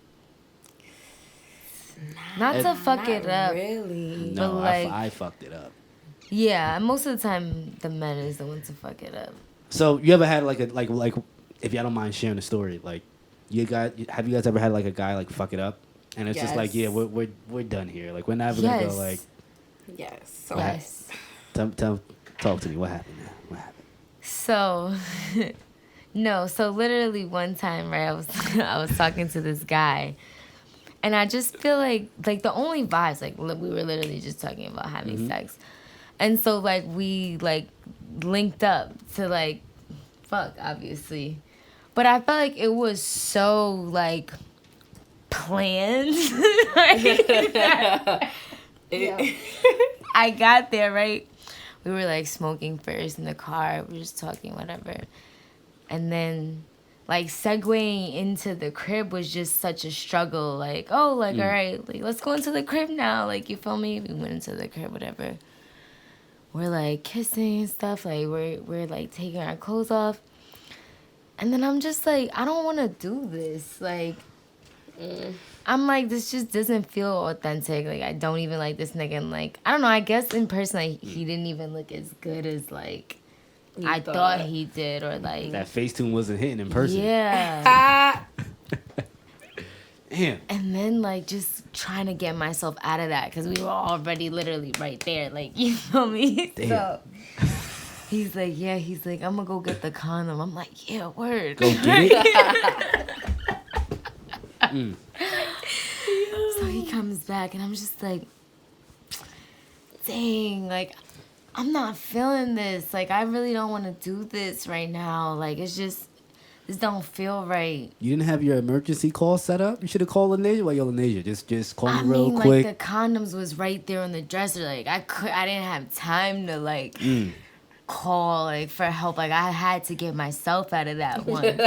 Not to fuck it up. Really? No, But, like, I fucked it up. Yeah, most of the time the man is the one to fuck it up. So you ever had like if y'all don't mind sharing a story, like have you guys ever had like a guy like fuck it up, and it's just like, yeah, we're done here, like we're never gonna go like. Yes. So Yes. Talk to me. What happened? What happened? So, no. So literally one time, right? I was talking to this guy, and I just feel like the only vibes, like we were literally just talking about having sex, and so like we like linked up to like fuck, obviously, but I felt like it was so like planned. I got there, right? We were like smoking first in the car. We were just talking, whatever. And then like segueing into the crib was just such a struggle. Like, oh, like, all right, like, let's go into the crib now. Like, you feel me? We went into the crib, whatever. We're like kissing and stuff. Like, we're like taking our clothes off. And then I'm just like, I don't want to do this. Like, I'm like, this just doesn't feel authentic. Like, I don't even like this nigga. And, like, I don't know. I guess in person, like, he didn't even look as good as, like, I thought he did. Or, like... That Facetune wasn't hitting in person. Yeah. Damn. And then, like, just trying to get myself out of that. Because we were already literally right there. Like, you feel me? Damn. So... He's like, yeah. He's like, I'm going to go get the condom. I'm like, yeah, word. Go get it. So he comes back, and I'm just like, dang, like, I'm not feeling this. Like, I really don't want to do this right now. Like, it's just, this don't feel right. You didn't have your emergency call set up? You should have called Lanesia. Well, yo, Lanesia, just call me real quick. Like, the condoms was right there on the dresser. Like, I didn't have time to, like, call, like, for help. Like, I had to get myself out of that one.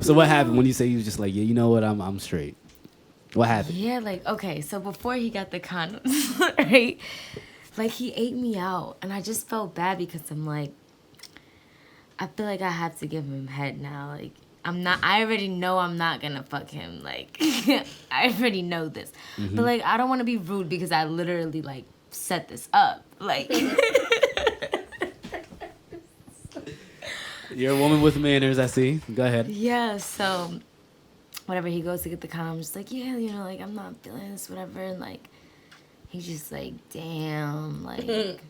So what happened when you say you was just like, yeah, you know what, I'm straight? What happened? Yeah, like, okay, so before he got the condoms, right? Like, he ate me out, and I just felt bad because I'm like, I feel like I have to give him head now. Like, I already know I'm not gonna fuck him. Like, I already know this. But, like, I don't want to be rude because I literally, like, set this up. Like... You're a woman with manners, I see. Go ahead. Yeah, so whenever he goes to get the condom, I'm just like, yeah, you know, like, I'm not feeling this, whatever. And, like, he's just like, damn, like,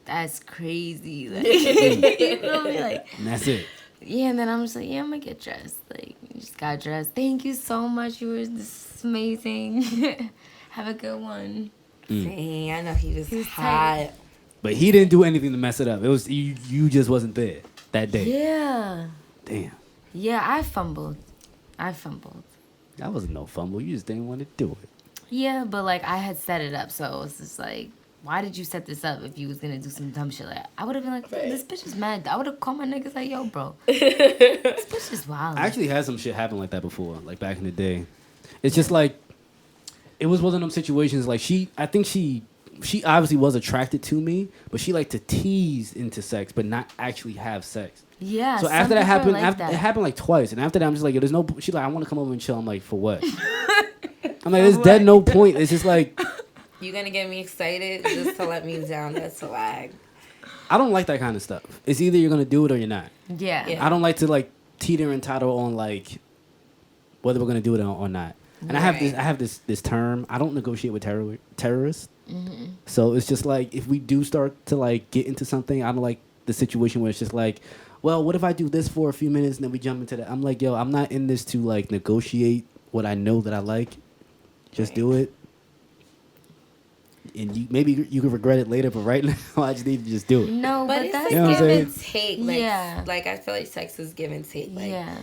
that's crazy. Like, you feel me? Like, And that's it. Yeah, and then I'm just like, yeah, I'm gonna get dressed. Like, you just got dressed. Thank you so much. You were this amazing. Have a good one. Dang, I know he was hot. tight. But he didn't do anything to mess it up. It was you just wasn't there that day. Yeah. Damn. Yeah, I fumbled. That wasn't no fumble. You just didn't want to do it. Yeah, but, like, I had set it up, so it's just like, why did you set this up if you was gonna do some dumb shit like that? I would have been like, this bitch is mad. I would have called my niggas like, yo, bro. This bitch is wild. I actually had some shit happen like that before, like back in the day. It's just like, it was one of them situations, like, I think she obviously was attracted to me, but she liked to tease into sex, but not actually have sex. Yeah. So after that happened, it happened like twice, and after that I'm just like, yo, there's no. She's like, I want to come over and chill. I'm like, for what? I'm like, there's dead no point. It's just like, You gonna get me excited just to let me down? That's swag. I don't like that kind of stuff. It's either you're gonna do it or you're not. Yeah. I don't like to like teeter and tattle on like whether we're gonna do it or not. And I have this term. I don't negotiate with terrorists. So it's just like, if we do start to like get into something, I don't like the situation where it's just like, well, what if I do this for a few minutes and then we jump into that? I'm like, yo, I'm not in this to like negotiate what I know that I like. Just do it. And maybe you can regret it later, but right now I just need to just do it. No, But but it's that's like You know what I'm give and take. Like, Yeah. Like, I feel like sex is give and take. Like, yeah.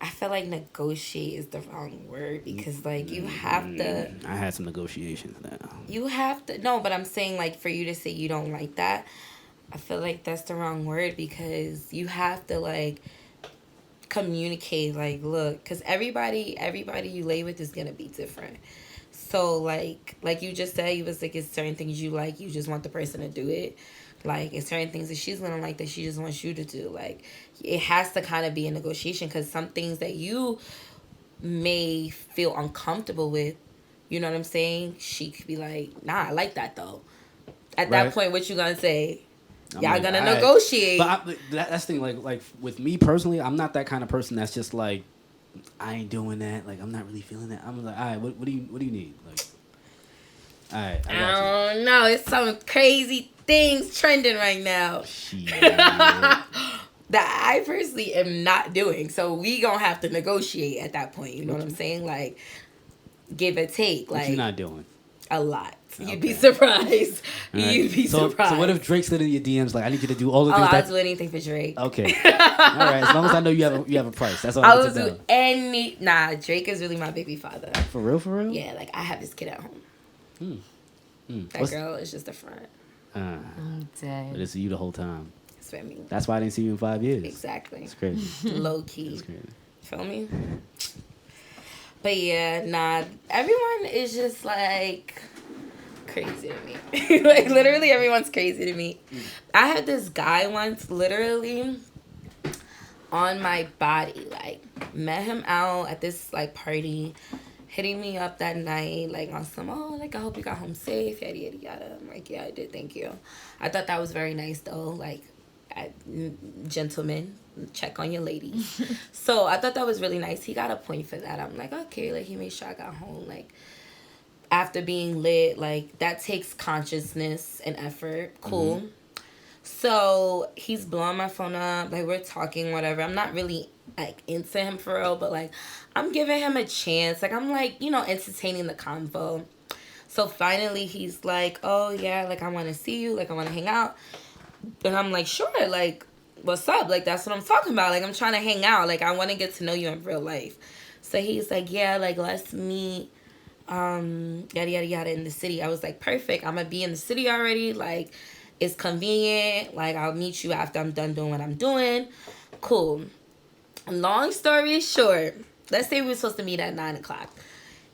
I feel like negotiate is the wrong word because, like, you have to. I had some negotiations now. You have to. No, but I'm saying, like, for you to say you don't like that, I feel like that's the wrong word because you have to, like, communicate, like, look, because everybody you lay with is going to be different. So like you just said, you was like, it's certain things you like, you just want the person to do it. Like, it's certain things that she's gonna like that she just wants you to do. Like, it has to kind of be a negotiation, because some things that you may feel uncomfortable with, you know what I'm saying? She could be like, nah, I like that though. At that point, what you gonna say? Y'all like, gonna negotiate. But that's the thing. Like with me personally, I'm not that kind of person that's just like, I ain't doing that. Like, I'm not really feeling that. I'm like, all right, what do you need? Like, all right, I don't know. It's some crazy things trending right now that I personally am not doing. So we gonna have to negotiate at that point. You know what I'm saying? Like, give or take. Like, what you not doing? A lot. You'd be surprised. Right. You'd be surprised. So what if Drake slid in your DMs like, I need you to do all the things? I'll do anything for Drake. Okay. All right. As long as I know you have a price. That's all I will do. Nah, Drake is really my baby father. For real? Yeah, like, I have his kid at home. That girl is just a front. But it's you the whole time. That's what I mean. That's why I didn't see you in 5 years. Exactly. It's crazy. Low key. It's crazy. Feel me? But yeah, nah. Everyone is just like crazy to me. Like, literally everyone's crazy to me. I had this guy once literally on my body. Like, met him out at this like party, hitting me up that night, like on some, like, I hope you got home safe, yada yada yada. I'm like, yeah, I did, thank you. I thought that was very nice though. Like, gentlemen, check on your ladies. So I thought that was really nice. He got a point for that. I'm like, okay, like, he made sure I got home, like, after being lit. Like, that takes consciousness and effort. Cool. So he's blowing my phone up, like, we're talking, whatever. I'm not really like into him for real, but like, I'm giving him a chance. Like, I'm like, you know, entertaining the convo. So finally he's like, oh yeah, like, I want to see you, like, I want to hang out. And I'm like, sure, like, what's up? Like, that's what I'm talking about. Like, I'm trying to hang out. Like, I want to get to know you in real life. So he's like, yeah, like, let's meet, yada, yada, yada, in the city. I was like, perfect. I'm going to be in the city already. Like, it's convenient. Like, I'll meet you after I'm done doing what I'm doing. Cool. Long story short, let's say we're supposed to meet at 9 o'clock.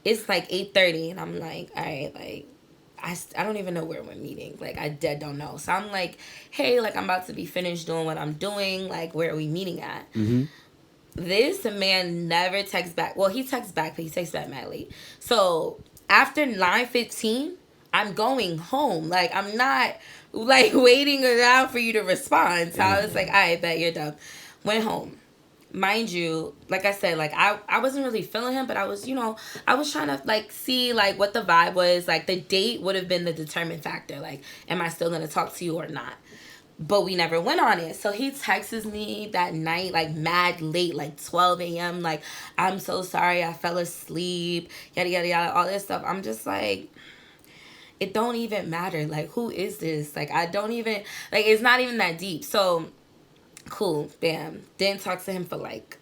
It's like 8:30, and I'm like, all right, like, I don't even know where we're meeting. Like, I dead don't know. So I'm like, hey, like, I'm about to be finished doing what I'm doing. Like, where are we meeting at? This man never texts back. Well, he texts back, but he texts back mad late. So after 9:15, I'm going home. Like, I'm not, like, waiting around for you to respond. So I was like, all right, bet you're dumb. Went home. Mind you, like I said, like, I wasn't really feeling him, but I was, you know, I was trying to, like, see, like, what the vibe was. Like, the date would have been the determined factor. Like, am I still going to talk to you or not? But we never went on it. So he texts me that night, like, mad late, like 12 a.m. Like, I'm so sorry, I fell asleep, yada, yada, yada, all this stuff. I'm just like, it don't even matter. Like, who is this? Like, I don't even, like, it's not even that deep. So, cool, bam. Didn't talk to him for, like,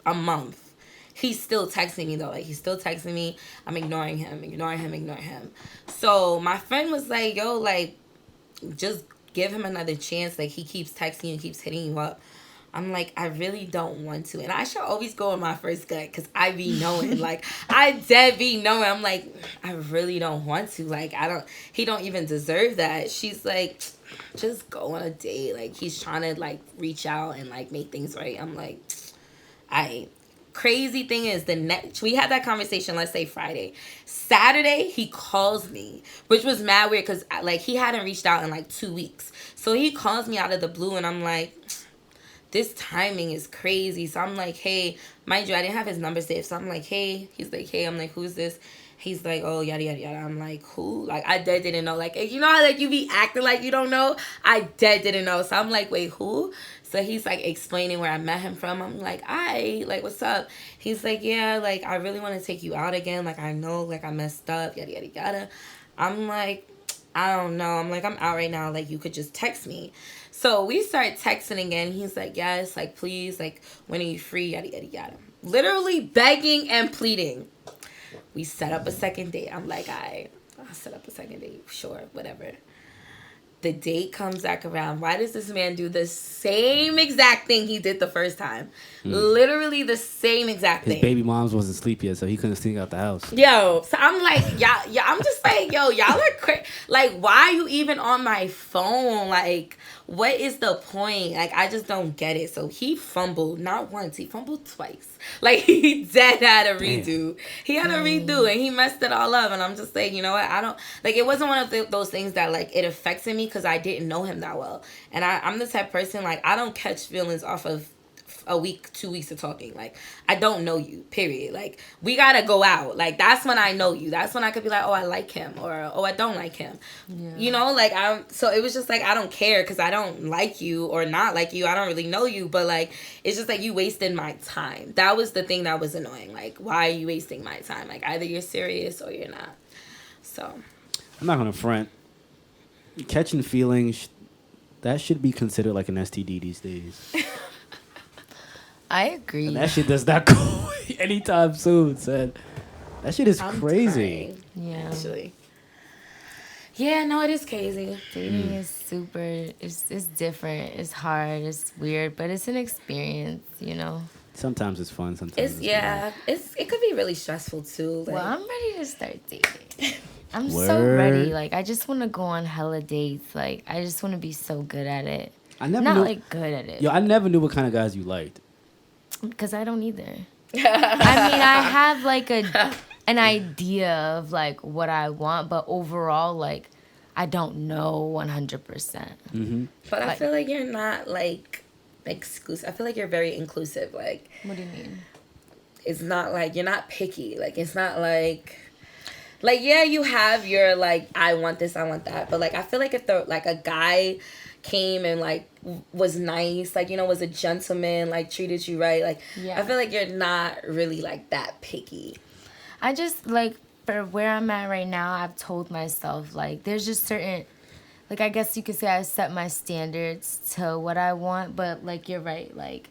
a month. He's still texting me, though. Like, he's still texting me. I'm ignoring him. So, my friend was like, yo, like, just give him another chance. Like, he keeps texting you and keeps hitting you up. I'm like, I really don't want to. And I should always go with my first gut, because I be knowing. Like, I dead be knowing. I'm like, I really don't want to. Like, he don't even deserve that. She's like, just go on a date. Like, he's trying to, like, reach out and, like, make things right. I'm like, crazy thing is, we had that conversation, let's say Friday. Saturday, he calls me, which was mad weird, because, like, he hadn't reached out in, like, 2 weeks. So he calls me out of the blue, and I'm like, this timing is crazy. So I'm like, hey, mind you, I didn't have his number saved. So I'm like, hey. He's like, hey. I'm like, who's this? He's like, oh, yada, yada, yada. I'm like, who? Like, I dead didn't know. Like, you know how, like, you be acting like you don't know? I dead didn't know. So I'm like, wait, who? So he's, like, explaining where I met him from. I'm like, like, what's up? He's like, yeah, like, I really want to take you out again. Like, I know, like, I messed up, yada, yada, yada. I'm like, I don't know. I'm like, I'm out right now. Like, you could just text me. So we start texting again. He's like, yes, like, please, like, when are you free? Yada, yada, yada. Literally begging and pleading. We set up a second date. I'm like, I'll set up a second date. Sure, whatever. the date comes back around. Why does this man do the same exact thing he did the first time? Literally the same exact thing. His baby moms wasn't asleep yet, so he couldn't sneak out the house. Yo, so I'm like, I'm just like, yo, y'all are crazy. Like, why are you even on my phone? Like, what is the point? Like, I just don't get it. So he fumbled, not once, he fumbled twice. Like, he dead had a redo. He had a redo, and he messed it all up. And I'm just like, you know what? I don't, like, it wasn't one of those things that, like, it affected me because I didn't know him that well. And I'm the type of person, like, I don't catch feelings off of a week, 2 weeks of talking. Like, I don't know you, period. Like, we gotta go out. Like, that's when I know you. That's when I could be like, oh, I like him, or oh, I don't like him. Yeah. You know, like, so it was just like, I don't care because I don't like you or not like you. I don't really know you, but like, it's just like, you wasted my time. That was the thing that was annoying. Like, why are you wasting my time? Like, either you're serious or you're not. So I'm not gonna front. Catching feelings, that should be considered like an STD these days. I agree. And that shit does not go anytime soon, son. That shit is crazy. Crying, yeah. Actually. Yeah, no, it is crazy. Dating is super, it's different. It's hard. It's weird, but it's an experience, you know? Sometimes it's fun. Sometimes It's not. It could be really stressful too. Like, Well, I'm ready to start dating. I'm so Word. ready. Like, I just want to go on hella dates. Like, I just want to be so good at it. I never Not knew, like good at it. Yo, I never knew what kind of guys you liked. Because I don't either. I mean, I have like an idea of like what I want, but overall, like, I don't know 100%. Mm-hmm. but I feel like you're not like exclusive. I feel like you're very inclusive. Like, What do you mean? it's not like you're not picky. Like, it's not like yeah, you have your like, I want this, I want that. But like, I feel like if a guy came and like was nice, like, you know, was a gentleman, like treated you right, like, Yeah. I feel like you're not really like that picky. I just like, for where I'm at right now, I've told myself like there's just certain, like, I guess you could say I set my standards to what I want, but like, you're right, like,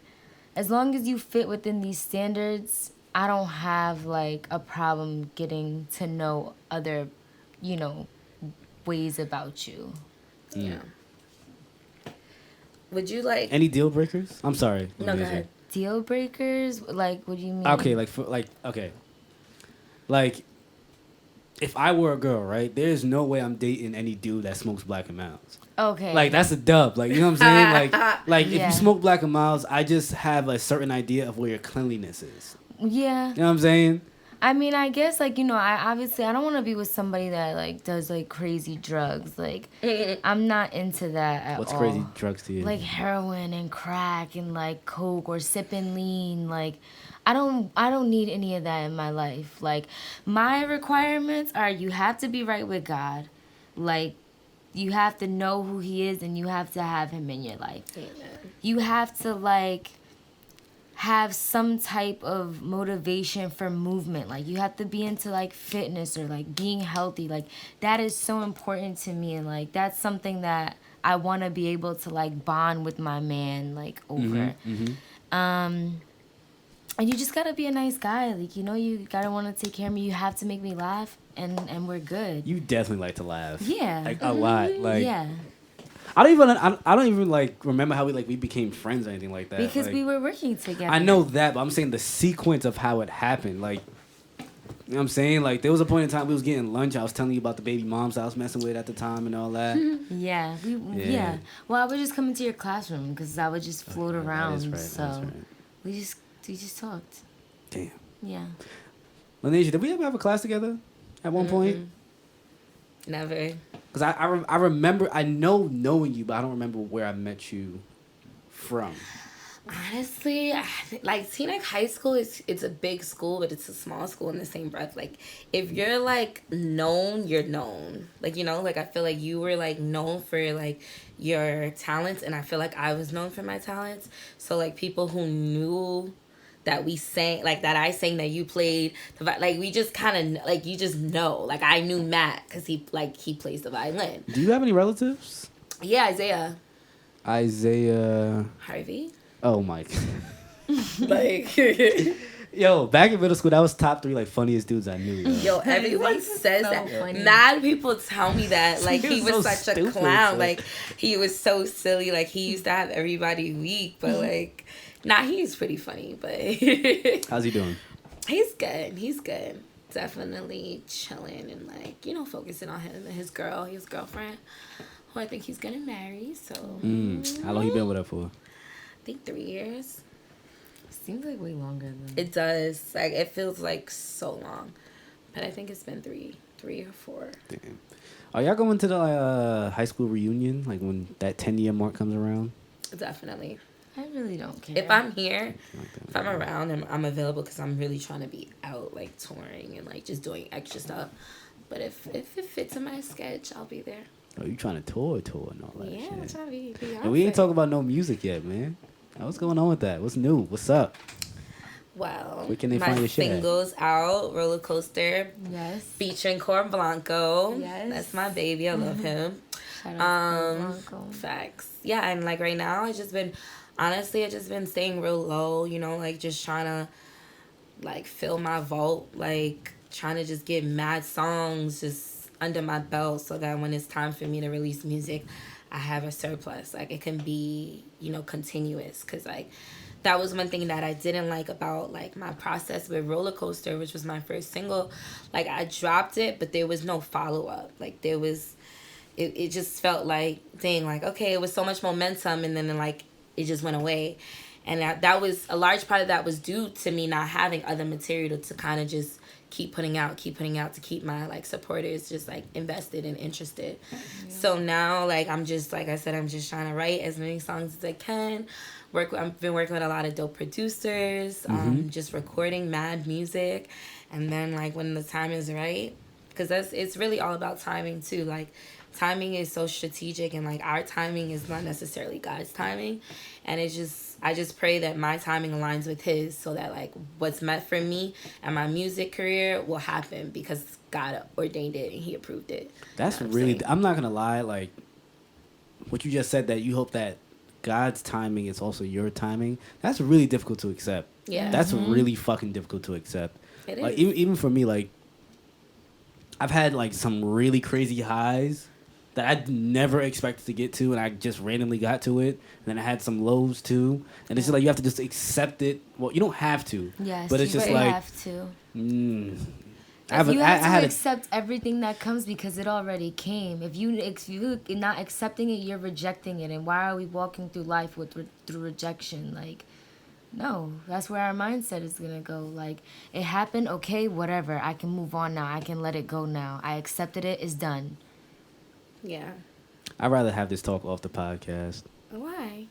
as long as you fit within these standards, I don't have like a problem getting to know other, you know, ways about you. Yeah. Would you like Any deal breakers? I'm sorry. No, go ahead. Deal breakers? Like, what do you mean? Okay, like if I were a girl, right? There's no way I'm dating any dude that smokes Black and Milds. Okay. Like, that's a dub. Like, you know what I'm saying? Like if Yeah. you smoke Black and Milds, I just have a certain idea of where your cleanliness is. Yeah. You know what I'm saying? I mean, I guess, like, you know, I don't want to be with somebody that, like, does, like, crazy drugs. Like, I'm not into that at all. What's crazy drugs to you? Like, heroin and crack and, like, coke or sipping lean. Like, I don't need any of that in my life. Like, my requirements are you have to be right with God. Like, you have to know who he is and you have to have him in your life. Amen. You have to, like, have some type of motivation for movement. Like, you have to be into like fitness or like being healthy. Like, that is so important to me, and like that's something that I want to be able to like bond with my man like over. And you just gotta be a nice guy. Like, you know, you gotta want to take care of me. You have to make me laugh, and we're good. You definitely like to laugh. Yeah. Like, a lot. Like, Yeah. I don't even like remember how we became friends or anything like that. Because like, we were working together. I know that, but I'm saying the sequence of how it happened. Like, you know what I'm saying? Like, there was a point in time we was getting lunch. I was telling you about the baby moms I was messing with at the time and all that. Yeah. Yeah. Well, I would just come into your classroom because I would just float around. That is right. So That is right. we just talked. Damn. Yeah. Lanisha, did we ever have a class together at one point? Never. Because I remember, I know knowing you, but I don't remember where I met you from. Honestly, like Teaneck High School it's a big school, but it's a small school in the same breath. Like, if you're like known, you're known. Like, you know, like I feel like you were like known for like your talents, and I feel like I was known for my talents. So like people who knew that we sang, like that I sang, that you played, like we just kind of like, you just know. Like, I knew Matt because he plays the violin. Do you have any relatives? Yeah, Isaiah Isaiah. Harvey. Oh my. Like, Yo, back in middle school, that was top 3 like funniest dudes I knew. Yo, everyone says so that. funny. Mad people tell me that. Like, he was so such a stupid, clown. so. Like, he was so silly. Like, he used to have everybody weak. But, like, he's pretty funny. But How's he doing? he's good. He's good. Definitely chilling and, like, you know, focusing on him and his girlfriend, who I think he's going to marry. So, How long you been with her for? I think 3 years. Seems like way longer than. It does. Like, it feels like so long. But I think it's been three or 4. Damn. Are y'all going to the high school reunion? Like when that 10-year mark comes around? Definitely. I really don't care. If I'm here, if I'm around, I'm available because I'm really trying to be out, like, touring and, like, just doing extra stuff. But if it fits in my sketch, I'll be there. Oh, you trying to tour and all that Yeah, shit. I'm trying to be And we ain't Beyonce. talking about no music yet, man. What's going on with that? What's new? What's up? Well, Where can they my find your shit at? singles out, Roller Coaster, Yes. featuring Cor Blanco. Yes. That's my baby. I love him. Shout out to Blanco. Facts. Yeah, and, like, right now, I just been staying real low, you know, like, just trying to, like, fill my vault, like, trying to just get mad songs just under my belt so that when it's time for me to release music, I have a surplus. Like, it can be, you know, continuous. Because, like, that was one thing that I didn't like about, like, my process with Roller Coaster, which was my first single. Like, I dropped it, but there was no follow-up. Like, there was... It just felt like, dang, like, okay, it was so much momentum, and then, like, it just went away. And that was... A large part of that was due to me not having other material to kind of just keep putting out, to keep my, like, supporters just, like, invested and interested. Yeah. So now, like, I'm just, like I said, I'm just trying to write as many songs as I can. I've been working with a lot of dope producers, just recording mad music. And then, like, when the time is right, because it's really all about timing, too. Like, timing is so strategic, and, like, our timing is not necessarily God's timing. And I just pray that my timing aligns with his, so that, like, what's meant for me and my music career will happen because God ordained it and he approved it. That's you know really... I'm not going to lie. Like, what you just said, that you hope that God's timing is also your timing. That's really difficult to accept. Yeah. That's really fucking difficult to accept. It Like, is. even for me, like, I've had, like, some really crazy highs that I never expected to get to, and I just randomly got to it. And then I had some lows too, and it's just like you have to just accept it. Well, you don't have to, Yes, but it's just you like have to. you You have to accept everything that comes because it already came. If you're not accepting it, you're rejecting it. And why are we walking through life through rejection? Like, no, that's where our mindset is gonna go. Like, it happened, okay, whatever. I can move on now. I can let it go now. I accepted it. It's done. Yeah. I'd rather have this talk off the podcast. Why?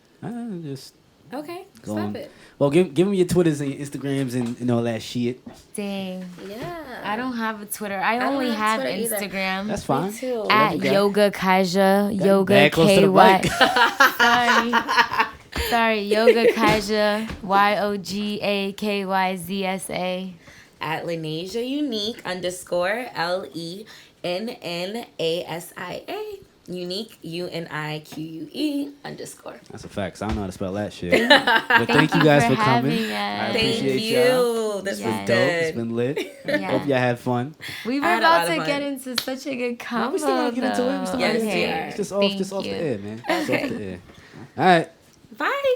Just Okay. go Stop on. it. Well, give me your Twitters and your Instagrams and all that shit. Dang. Yeah. I don't have a Twitter. I don't only have have Twitter either. Instagram. That's fine. Me too. At you got. Yoga Kaija. Yoga Bad close to the KY. mic. Sorry, Yoga Kaija. YOGAKYZSA. At Lenasia Unique _ LENNASIA. Unique UNIQUE _ That's a fact. So I don't know how to spell that shit. But thank you guys for coming. having us. I Thank appreciate you. y'all. This It's was been good. dope. It's been lit. Yeah. Hope y'all had fun. We were I had a lot about of to fun. get into such a good combo. We still gotta get into it. We still Yes, gotta get we into are. it. It's just off Thank the you. air, man. It's off the air. All right. Bye.